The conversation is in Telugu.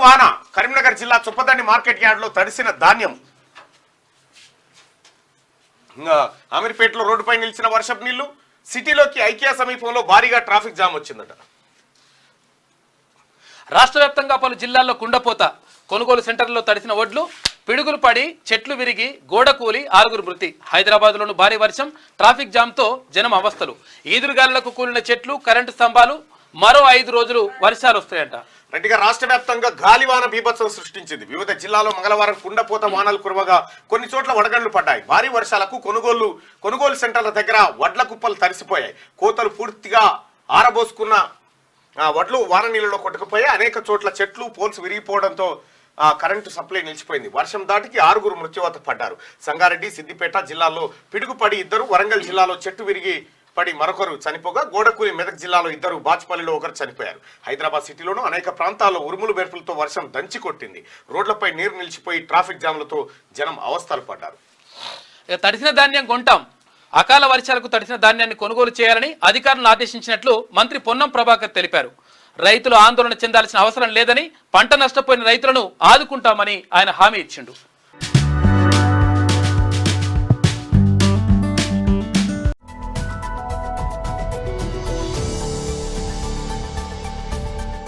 వాన కరీంనగర్ జిల్లా చుప్పదండి మార్కెట్ యార్డ్లో తడిసిన ధాన్యం. అమీర్పేటలో రోడ్డుపై నిలిచిన వర్షపు నీళ్లు. సిటీలోకి ఐకియా సమీపంలో భారీగా ట్రాఫిక్ జామ్ వచ్చిందట. రాష్ట్ర వ్యాప్తంగా పలు జిల్లాల్లో కుండపోత. కొనుగోలు సెంటర్లలో తడిసిన వడ్లు, పిడుగులు పడి చెట్లు విరిగి గోడ కూలి 6 మృతి. హైదరాబాద్లోని భారీ వర్షం, ట్రాఫిక్ జామ్తో జనం అవస్థలు. ఈదురుగాలులకు కూలిన చెట్లు, కరెంటు స్తంభాలు. మరో 5 రోజులు వర్షాలు వస్తాయంట. రెడ్డిగా రాష్ట్ర వ్యాప్తంగా గాలివాన బీభత్సం సృష్టించింది. వివిధ జిల్లాలో మంగళవారం కుండపోత వానలు కురవగా కొన్ని చోట్ల వడగండ్లు పడ్డాయి. భారీ వర్షాలకు కొనుగోలు సెంటర్ల దగ్గర వడ్ల కుప్పలు తడిసిపోయాయి. కోతలు పూర్తిగా ఆరబోసుకున్న వడ్లు వాన నీళ్ళలో కొట్టుకుపోయాయి. అనేక చోట్ల చెట్లు, పోల్స్ విరిగిపోవడంతో కరెంటు సప్లై నిలిచిపోయింది. వర్షం దాటికి 6 మృత్యువాత పడ్డారు. సంగారెడ్డి, సిద్దిపేట జిల్లాలో పిడుగుపడి 2, వరంగల్ జిల్లాలో చెట్టు విరిగి పడి మరొకరు చనిపోగా, గోడకూలి మెదక్ జిల్లాలో 2, బాచుపల్లిలో 1 చనిపోయారు. హైదరాబాద్ సిటీలోనూ అనేక ప్రాంతాల్లో ఉరుములు మెరుపులతో వర్షం దంచి కొట్టింది. రోడ్లపై నీరు నిలిచిపోయి ట్రాఫిక్ జామ్లతో జనం అవస్థలు పడ్డారు. తడిసిన ధాన్యం కొంటాం. అకాల వర్షాలకు తడిసిన ధాన్యాన్ని కొనుగోలు చేయాలని అధికారులను ఆదేశించినట్లు మంత్రి పొన్నం ప్రభాకర్ తెలిపారు. రైతులు ఆందోళన చెందాల్సిన అవసరం లేదని, పంట నష్టపోయిన రైతులను ఆదుకుంటామని ఆయన హామీ ఇచ్చిండు.